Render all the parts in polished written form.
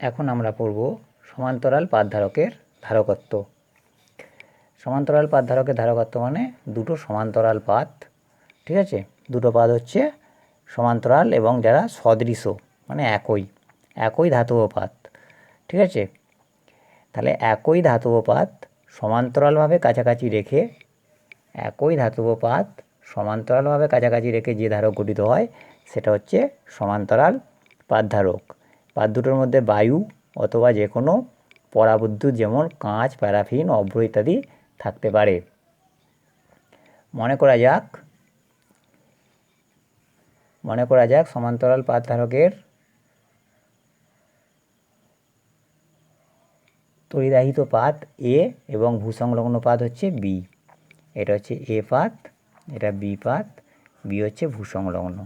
এখন আমরা পড়ব সমান্তরাল পাতধারকের ধারকত্ব। সমান্তরাল পাতধারকের ধারকত্ব মানে দুটো সমান্তরাল পাত, ঠিক আছে, দুটো পাত হচ্ছে সমান্তরাল এবং যারা সদৃশ মানে একই ধাতব পাত, ঠিক আছে। তাহলে একই ধাতব পাত সমান্তরালভাবে কাছাকাছি রেখে যে ধারক গঠিত হয় সেটা হচ্ছে সমান্তরাল পাতধারক। পাত দুটোর মধ্যে বায়ু অথবা যে কোনো পরাবৈদ্যুৎ যেমন কাঁচ, প্যারাফিন, অভ্র ইত্যাদি থাকতে পারে। মনে করা যাক সমান্তরাল পাতধারকের তড়িদাহিত পাত এ এবং ভূসংলগ্ন পাত হচ্ছে বি। এটা হচ্ছে এ পাত, এটা বি পাত, বি হচ্ছে ভূসংলগ্ন।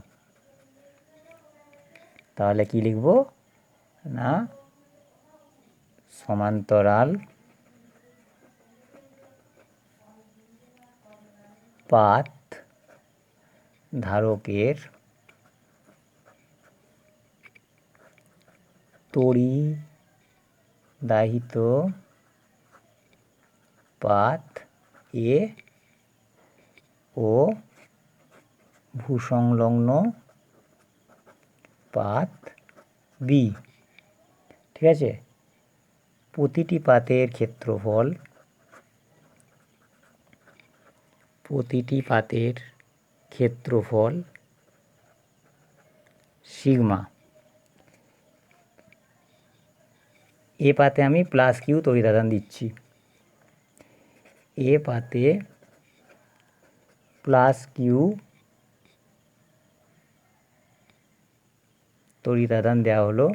তাহলে কি লিখব না, সমান্তরাল পাত ধারকের তড়িদাহিত পাত এ ও ভূসংলগ্ন পাত বি, ঠিক আছে। প্রতিটি পাতের ক্ষেত্রফল সিগমা। এ পাতে আমি প্লাস কিউ তড়িদাদান দিচ্ছি, এ পাতে প্লাস কিউ তড়িদাদান দেওয়া হলো।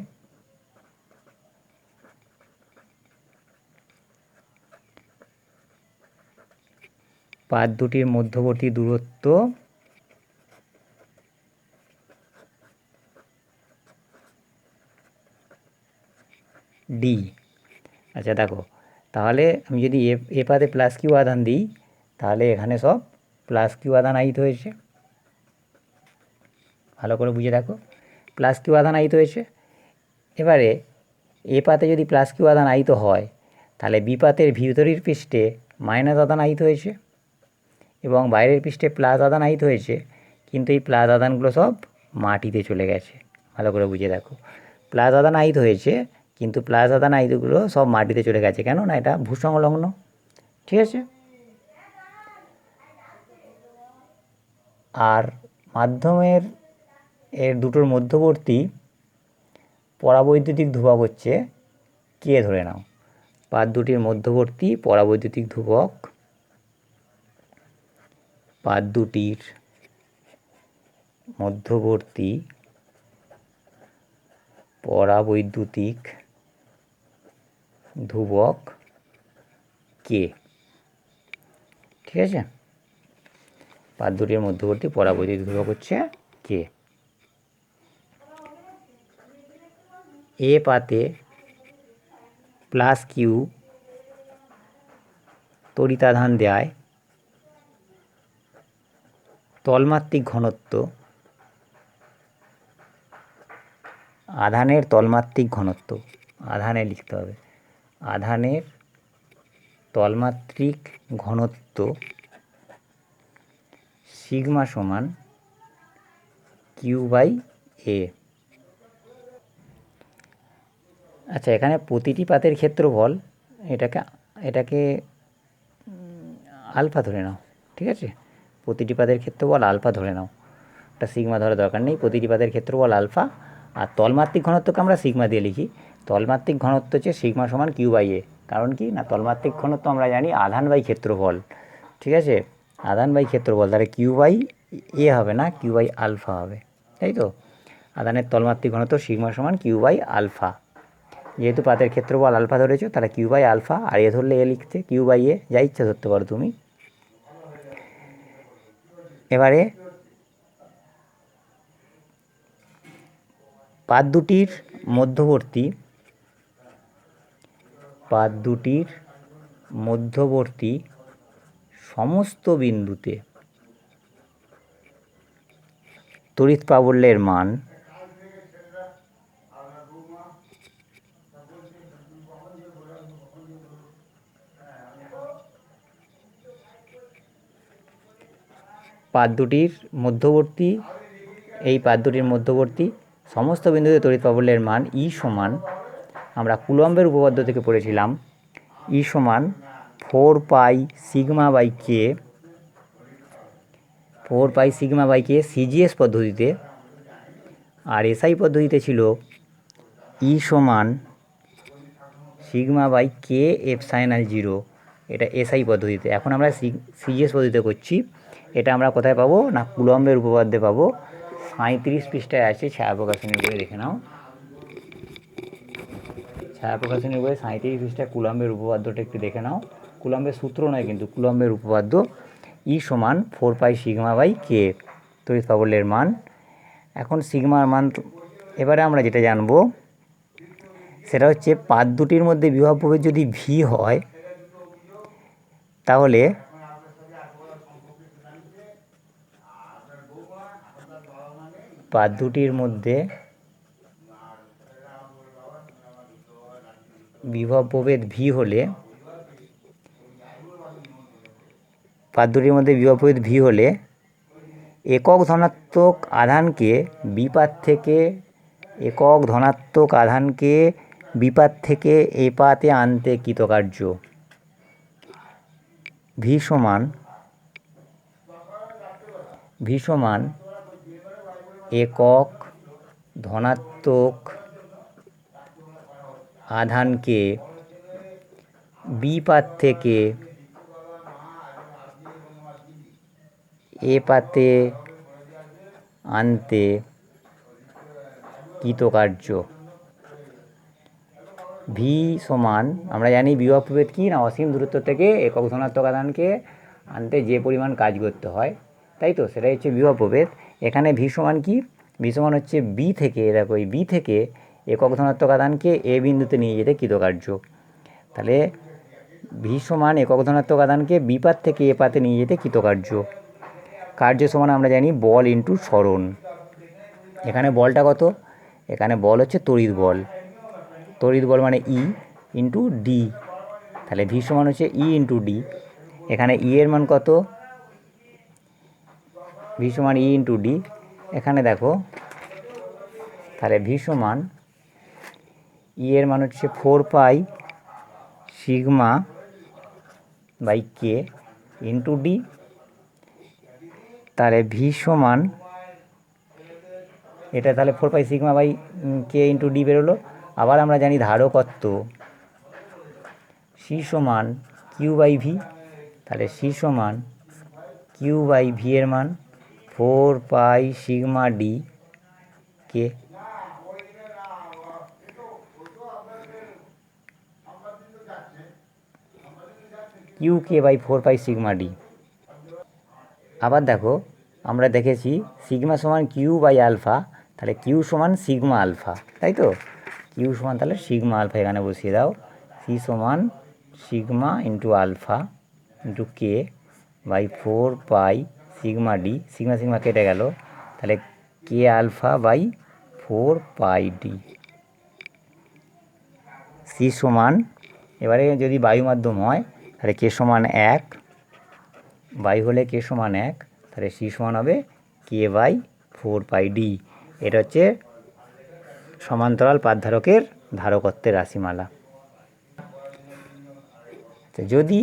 পাত দুটির মধ্যবর্তী দূরত্ব ডি। আচ্ছা দেখো, তাহলে আমি যদি এ পাতে প্লাস কিউ আধান দিই তাহলে এখানে সব প্লাস কিউ আধান আহিত হয়েছে। ভালো করে বুঝে দেখো, প্লাস কিউ আধান আহিত হয়েছে। এবারে এ পাতে যদি প্লাস কিউ আধান আহিত হয় তাহলে বি পাতের ভিতরের পৃষ্ঠে মাইনাস আধান আহিত হয়েছে এবং বাইরের পৃষ্ঠে প্লাস আধান আহিত হয়েছে, কিন্তু এই প্লাস আধানগুলো সব মাটিতে চলে গেছে। ভালো করে বুঝে দেখো, প্লাস আধান আহিত হয়েছে কিন্তু প্লাস আধান আহিতগুলো সব মাটিতে চলে গেছে। কেন না এটা ভূসংলগ্ন, ঠিক আছে। আর মাধ্যমের দুটোর মধ্যবর্তী পরাবৈদ্যুতিক ধ্রুবক হচ্ছে কে ধরে নাও। পাত দুটির মধ্যবর্তী পরাবৈদ্যুতিক ধ্রুবক, পাত দুটির মধ্যবর্তী পরাবৈদ্যুতিক ধ্রুবক কে, ঠিক আছে। পাত দুটির মধ্যবর্তী পরাবৈদ্যুতিক ধ্রুবক হচ্ছে কে। এ পাতে প্লাস কিউ তড়িতাধান দেয় তলমাত্রিক ঘনত্ব, আধানের তলমাত্রিক ঘনত্ব, আধানে লিখতে হবে, আধানের তলমাত্রিক ঘনত্ব সিগমা সমান কিউ বাই এ। আচ্ছা, এখানে প্রতিটি পাতের ক্ষেত্রফল এটাকে আলফা ধরে নাও, ঠিক আছে। প্রতিটি পাতের ক্ষেত্রফল আলফা ধরে নাও, ওটা সিগমা ধরার দরকার নেই। প্রতিটি পাতের ক্ষেত্রফল আলফা, আর তলমাত্রিক ঘনত্বকে আমরা সিগমা দিয়ে লিখি। তলমাত্রিক ঘনত্ব হচ্ছে সিগমা সমান কিউ বাই এ। কারণ কি না, তলমাত্রিক ঘনত্ব আমরা জানি আধান বাই ক্ষেত্রফল, ঠিক আছে। আধান বাই ক্ষেত্রফল, তাহলে কিউ বাই এ হবে না, কিউ বাই আলফা হবে, তাই তো। আধানের তলমাত্রিক ঘনত্ব সিগমা সমান কিউ বাই আলফা। যেহেতু পাতের ক্ষেত্রফল আলফা ধরেছো তাহলে কিউ বাই আলফা, আর এ ধরলে এ লিখতে, কিউ বাই এ, যা ইচ্ছা ধরতে পারো তুমি। এবারে পাত দুটির মধ্যবর্তী সমস্ত বিন্দুতে তড়িৎ প্রাবল্যের মান পাত দুটির মধ্যবর্তী সমস্ত বিন্দুতে তড়িৎ প্রাবল্যের মান ই সমান, আমরা কুলম্বের উপপাদ্য থেকে পড়েছিলাম, ই সমান 4 pi sigma by K CGS পদ্ধতিতে, আর এসআই পদ্ধতিতে ছিল ই সমান সিগমা বাই কে এপসাইলন 0। এটা এসআই পদ্ধতিতে। এখন আমরা সিজিএস পদ্ধতিতে করছি। এটা আমরা কোথায় পাবো না কুলম্বের উপপাদ্যে পাবো। 37 পৃষ্ঠায় আছে, ছায়াপ্রকাশনীর বইয়ে দেখে নাও। ছায়াপ্রকাশনীর বইয়ে 37 পৃষ্ঠায় কুলম্বের উপপাদ্যটা একটু দেখে নাও। কুলম্বের সূত্র নয় কিন্তু, কুলম্বের উপপাদ্য। ই সমান 4 পাই সিগমা বাই কে তড়িৎ প্রাবল্যের মান। এখন সিগমার মান এবারে আমরা যেটা জানবো সেটা হচ্ছে পাত দুটির মধ্যে বিভব প্রভেদ যদি ভি হয়, তাহলে পাত দুটির মধ্যে বিভব প্রভেদ ভি হলে একক ধনাত্মক আধানকে বিপাত থেকে এপাতে আনতে কৃতকার্য। ভি সমান একক ধনাত্মক আধানকে বিপাত থেকে এপাতে আনতে কৃতকার্য। ভি সমান, আমরা জানি বিভব প্রভেদ কি না, অসীম দূরত্ব থেকে একক ধনাত্মক আধানকে আনতে যে পরিমাণ কাজ করতে হয়, তাই তো, সেটাই হচ্ছে বিভব প্রভেদ। এখানে ভি সমান কি, ভি সমান হচ্ছে বি থেকে, দেখো এই বি থেকে একক ধনাত্মক আধানকে এ বিন্দুতে নিয়ে যেতে কৃতকার্য। তাহলে ভি সমান একক ধনাত্মক আধানকে বিপাত থেকে এ পাতে নিয়ে যেতে কৃতকার্য। কার্য সমান আমরা জানি বল ইন্টু সরণ। এখানে বলটা কত, এখানে বল হচ্ছে তড়িৎ বল মানে ই ইন্টু ডি। তাহলে ভি সমান হচ্ছে ই ইন্টু ডি। এখানে ই এর মান কত, ভি সমান ই ইন্টু ডি। এখানে দেখো, তাহলে ভি সমান ই এর মান হচ্ছে 4 pi sigma by K into D. তাহলে ভি সমান এটা, তাহলে 4 pi sigma by K into D বেরোলো। আবার আমরা জানি ধারকত্ব সি সমান কিউ বাই ভি। তাহলে সি সমান কিউ বাই ভি এর মান 4 pi sigma D K. Q K by 4 pi sigma D. আবার দেখো, আমরা দেখেছি সিগমা সমান কিউ বাই আলফা, তাহলে কিউ সমান সিগমা আলফা, তাই তো, কিউ সমান তাহলে সিগমা আলফা এখানে বসিয়ে দাও। সি সমান sigma into alpha into K by 4 pi sigma D. Sigma কেটে গেল, তাহলে K alpha by 4 pi D. C সমান, এবারে যদি বায়ু মাধ্যম হয় তাহলে কে সমান 1, বায়ু হলে কে সমান 1, তাহলে সি সমান হবে কে বাই 4 পাই ডি। এটা হচ্ছে সমান্তরাল পাতধারকের ধারকত্বের রাশিমালা। তো যদি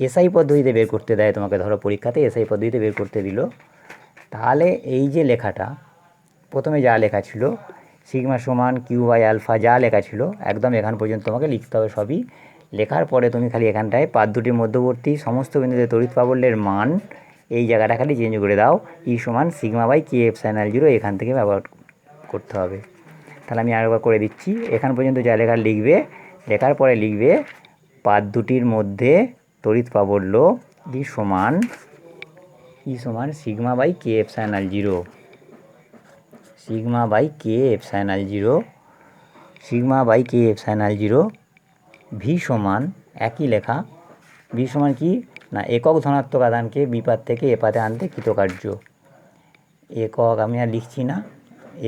এসআই পদ্ধতিতে বের করতে দেয় তোমাকে, ধরো পরীক্ষাতে এসআই পদ্ধতিতে বের করতে দিল, তাহলে এই যে লেখাটা প্রথমে যা লেখা ছিল সিগমা সমান কিউ বাই আলফা, যা লেখা ছিল একদম এখান পর্যন্ত তোমাকে লিখতে হবে। সবই লেখার পরে তুমি খালি এখানটায় পাত দুটির মধ্যবর্তী সমস্ত বিন্দুতে তড়িৎ প্রাবল্যের মান, এই জায়গাটা খালি চেঞ্জ করে দাও, ই সমান সিগমা বাই কে এপসাইলন 0 এখান থেকে ব্যবহার করতে হবে। তাহলে আমি আরেকবার করে দিচ্ছি, এখান পর্যন্ত যা লেখা লিখবে, লেখার পরে লিখবে পাত দুটির মধ্যে তড়িৎ প্রাবল্য ই সমান sigma by K epsilon 0, sigma by K epsilon 0। V সমান একই লেখা, ভি সমান কি না একক ধনাত্মক আধানকে বিপাত থেকে এপাতে আনতে কৃতকার্য। একক আমি আর লিখছি না,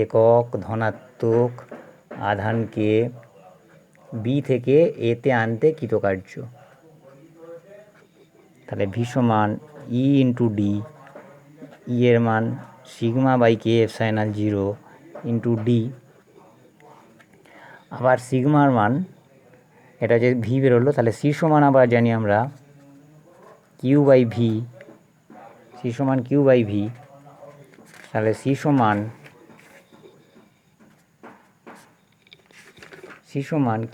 একক ধনাত্মক আধানকে বি থেকে এতে আনতে কৃতকার্য। তাহলে ভি সমান ই ইন্টু ডি, ই এর মান sigma by K epsilon 0 into D, আবার সিগমার মান এটা যে ভি বেরোলো, তাহলে সি সমান আবার জানি আমরা কিউ বাই ভি, সি সমান কিউ বাই ভি। তাহলে সি সমান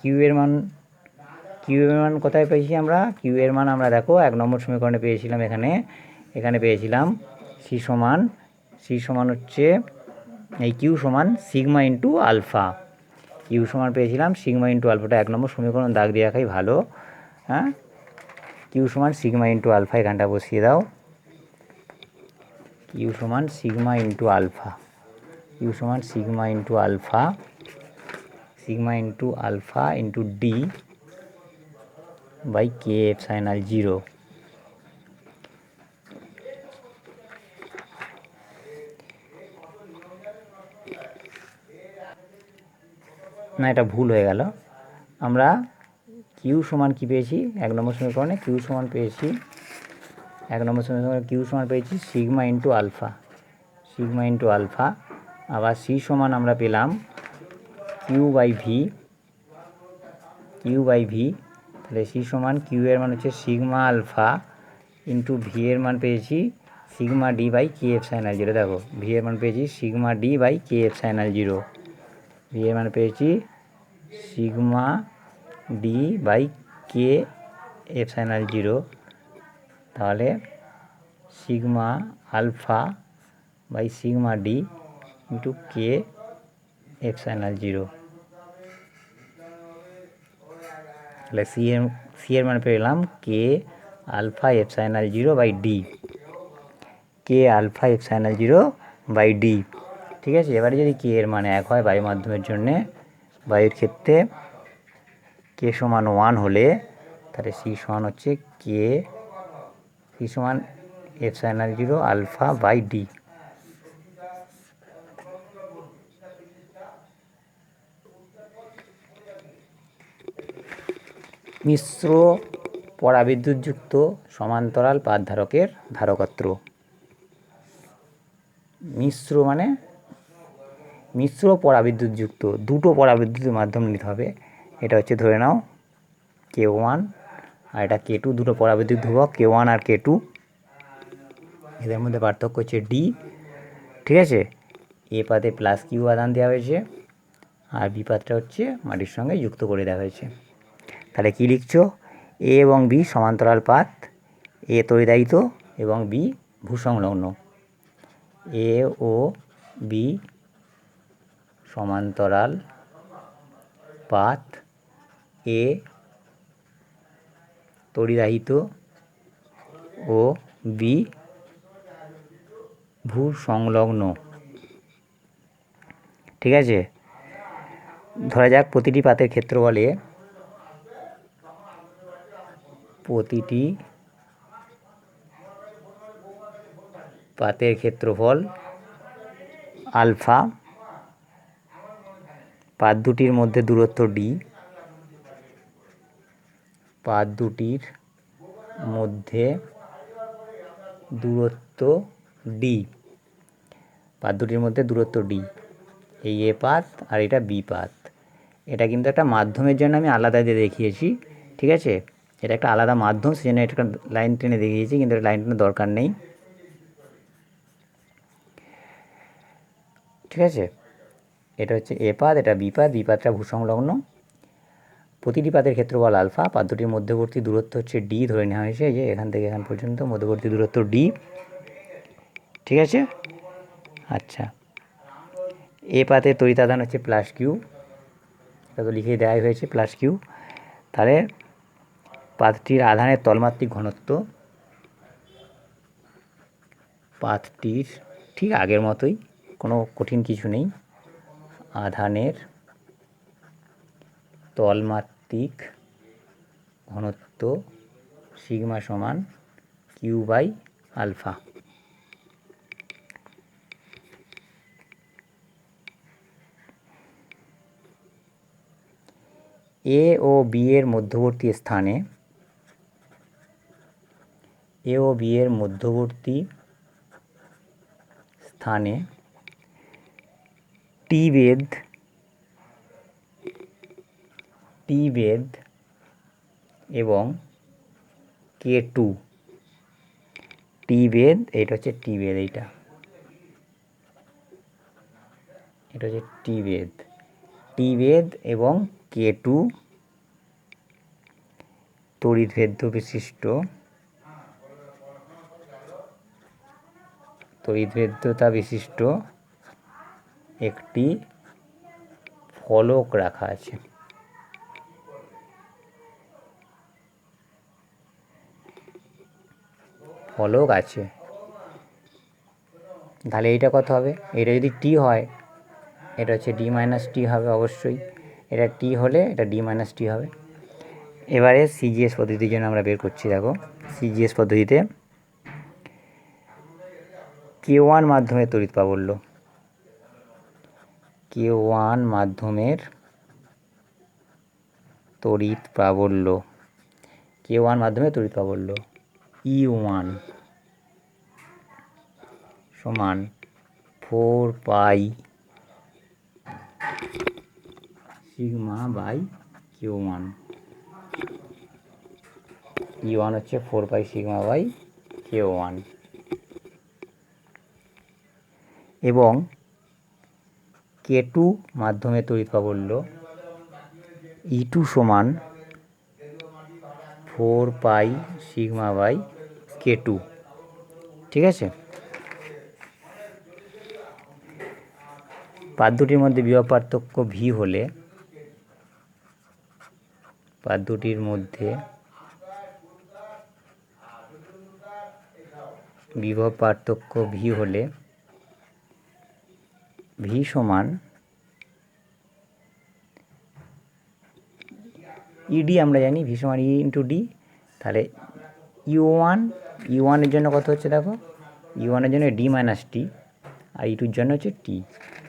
কিউ এর মান, কোথায় পেয়েছি আমরা? কিউ এর মান আমরা দেখো 1 নম্বর সমীকরণে পেয়েছিলাম, এখানে পেয়েছিলাম সি সমান হচ্ছে এই কিউ সমান সিগমা ইন্টু আলফা, কিউ সমান পেয়েছিলাম সিগমা ইন্টু আলফাটা 1 নম্বর সমীকরণ দাগ দিয়ে রাখাই ভালো। হ্যাঁ, কিউ সমান সিগমা ইন্টু আলফা এখানটা বসিয়ে দাও, কিউ সমান সিগমা ইন্টু আলফা, কিউ সমান sigma into alpha into D by K epsilon 0। না, এটা ভুল হয়ে গেল। আমরা কিউ সমান কী পেয়েছি 1 নম্বর সমীকরণে? কিউ সমান পেয়েছি 1 নম্বর সমীকরণে কিউ সমান পেয়েছি সিগমা ইন্টু আলফা, আবার সি সমান আমরা পেলাম কিউ বাই ভি। তাহলে সি সমান কিউ এর মান হচ্ছে সিগমা আলফা ইন্টু ভি এর মান পেয়েছি sigma D by K epsilon 0। দেখো ভি এর মান পেয়েছি sigma D by K epsilon 0, V এর মান পেয়েছি sigma D by K epsilon 0। তাহলে sigma alpha by sigma D into K epsilon 0। তাহলে সি এর মান পেলাম K alpha epsilon 0 by D, K alpha epsilon 0 by D. ঠিক আছে, এবারে যদি কে এর মান 1 হয় বায়ু মাধ্যমের জন্যে, বায়ুর ক্ষেত্রে কে সমান 1 হলে তাহলে সি সমান হচ্ছে সি সমান এপসাইলন 0 আলফা বাই ডি। মিশ্র পরাবিদ্যুৎযুক্ত সমান্তরাল পাত ধারকের ধারকত্র। মিশ্র পরাবিদ্যুৎযুক্ত দুটো পরাবিদ্যুতের মাধ্যম নিতে হবে। এটা হচ্ছে ধরে নাও K1 আর এটা K2, দুটো পরাবিদ্যুৎ ধ্রুবক K1 আর K2, এদের মধ্যে পার্থক্য হচ্ছে D। ঠিক আছে, এ পাতে প্লাস কিউ আধান দেওয়া হয়েছে আর বি পাতটা হচ্ছে মাটির সঙ্গে যুক্ত করে দেওয়া হয়েছে। তাহলে কী লিখছো? এ এবং বি সমান্তরাল পাত, এ তড়িদায়িত এবং বি ভূসংলগ্ন। এ ও বি সমান্তরাল পাত, এ তড়িদাহিত ও বি ভূসংলগ্ন। ঠিক আছে, ধরা যাক প্রতিটি পাতের ক্ষেত্রফলে আলফা, পাত দুটির মধ্যে দূরত্ব ডি, এই এ পাত আর এটা বি পাত। এটা কিন্তু একটা মাধ্যমের জন্য আমি আলাদা দিয়ে দেখিয়েছি। ঠিক আছে, এটা একটা আলাদা মাধ্যম, সেজন্য এটা একটা লাইন টেনে দেখিয়েছি, কিন্তু লাইন টেনে দরকার নেই। ঠিক আছে, এটা হচ্ছে এ পাত, এটা বি পাতটা ভূসংলগ্ন। প্রতিটি পাতের ক্ষেত্রফল আলফা, পাত দুটির মধ্যবর্তী দূরত্ব হচ্ছে ডি ধরে নেওয়া হয়েছে, যে এখান থেকে এখান পর্যন্ত মধ্যবর্তী দূরত্ব ডি। ঠিক আছে, আচ্ছা, এ পাতে তড়িতাধান হচ্ছে প্লাস কিউ, এটা তো লিখে দেওয়াই হয়েছে প্লাস কিউ। তাহলে পাতটির আধানের তলমাত্রিক ঘনত্ব, পাতটির ঠিক আগের মতোই, কোনো কঠিন কিছু নেই, আধানের তলমাত্রিক ঘনত্ব সিগমা সমান কিউ বাই আলফা। এ ও বি এর মধ্যবর্তী স্থানে টি বেধ এবং K2 টি বেধ, এটা হচ্ছে টি বেধ, এটা হচ্ছে টি বেধ এবং K2 তড়িৎভেদ্য বিশিষ্ট একটি ফলক রাখা আছে। তাহলে এইটা কত হবে? এটা যদি টি হয় এটা হচ্ছে ডি মাইনাস টি হবে অবশ্যই, এটা টি হলে এটা ডি মাইনাস টি হবে। এবারে সিজিএস পদ্ধতির জন্য আমরা বের করছি, দেখো সিজিএস পদ্ধতিতে K1 মাধ্যমের তড়িৎ প্রাবল্য, K1 মাধ্যমের তড়িৎ প্রাবল্য E1 সমান 4 pi sigma by Q1। E1 হচ্ছে 4 পাই সিগমা বাই Q1 এবং K2 মাধ্যমে তড়িৎ প্রাবল্য E2 সমান 4 পাই সিগমা বাই K2। ঠিক আছে, পাত দুটির মধ্যে বিভব পার্থক্য ভি হলে ভি সমান ইডি, আমরা জানি ভি সমান ই ইন্টু ডি। তাহলে ইউ ওয়ানের জন্য কত হচ্ছে দেখো, ইউ1 এর জন্য ডি মাইনাস টি আর E2 জন্য হচ্ছে টি।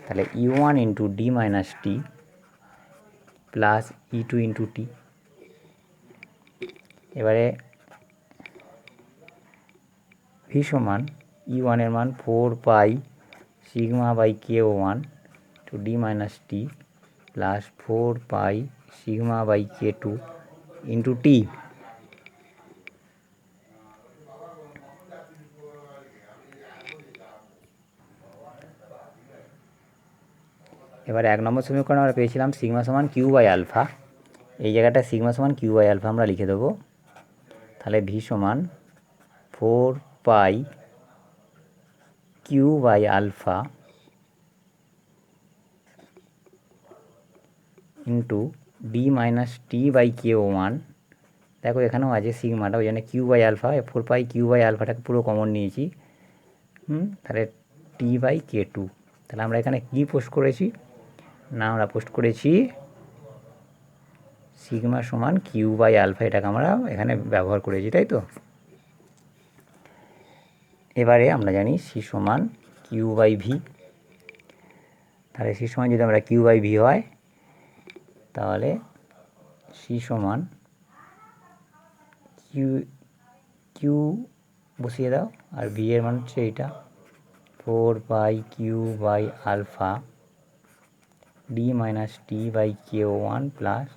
তাহলে E1 into D minus T plus E2 into T. এবারে ভি সমান E1 এর মান 4 pi sigma by K1 to D minus T plus 4 pi sigma by K2 into T. এবার 1 নম্বর সমীকরণ আমরা পেয়েছিলাম সিগমা সমান কিউ বাই আলফা, এই জায়গাটা সিগমা সমান কিউ বাই আলফা আমরা লিখে দেবো। তাহলে ভি সমান 4 pi Q by alpha into D minus T by K1। দেখো এখানেও আছে সিগমাটা, ওই জন্য Q by alpha, 4 pi Q by আলফাটাকে পুরো কমন নিয়েছি। তাহলে টি বাই K2। তাহলে আমরা এখানে কি পোস্ট করেছি না, আমরা পোস্ট করেছি সিগমা সমান কিউ বাই আলফা, এটাকে আমরা এখানে ব্যবহার করেছি, তাই তো। এবারে আমরা জানি সি সমান কিউ বাই ভি। তাহলে সি সমান যদি আমরা কিউ বাই ভি হয় তাহলে সি সমান কিউ বসিয়ে দাও আর ভি এর মান হচ্ছে এইটা 4 pi Q by alpha D minus T by K1 plus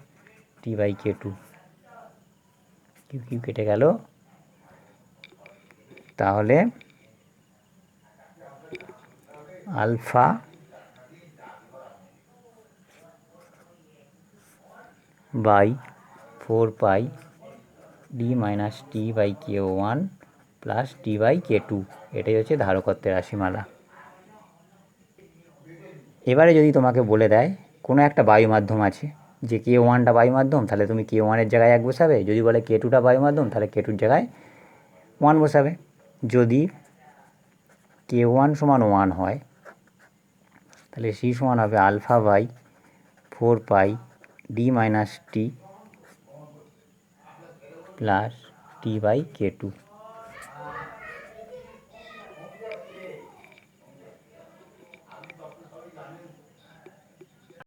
T by K2। Q কেটে গেল, তাহলে alpha by 4 pi D minus T by K1 plus T by K2, এটাই হচ্ছে ধারকত্বের রাশিমালা। এবারে যদি তোমাকে বলে দেয় কোনো একটা বায়ু মাধ্যম আছে, যে K1টা বায়ু মাধ্যম, তাহলে তুমি K1-এর জায়গায় 1 বসাবে। যদি বলে K2টা বায়ু মাধ্যম, তাহলে K2-র জায়গায় 1 বসাবে। যদি K1 সমান 1 হয় তাহলে সি সমান হবে alpha by 4 pi D minus T plus T by K2।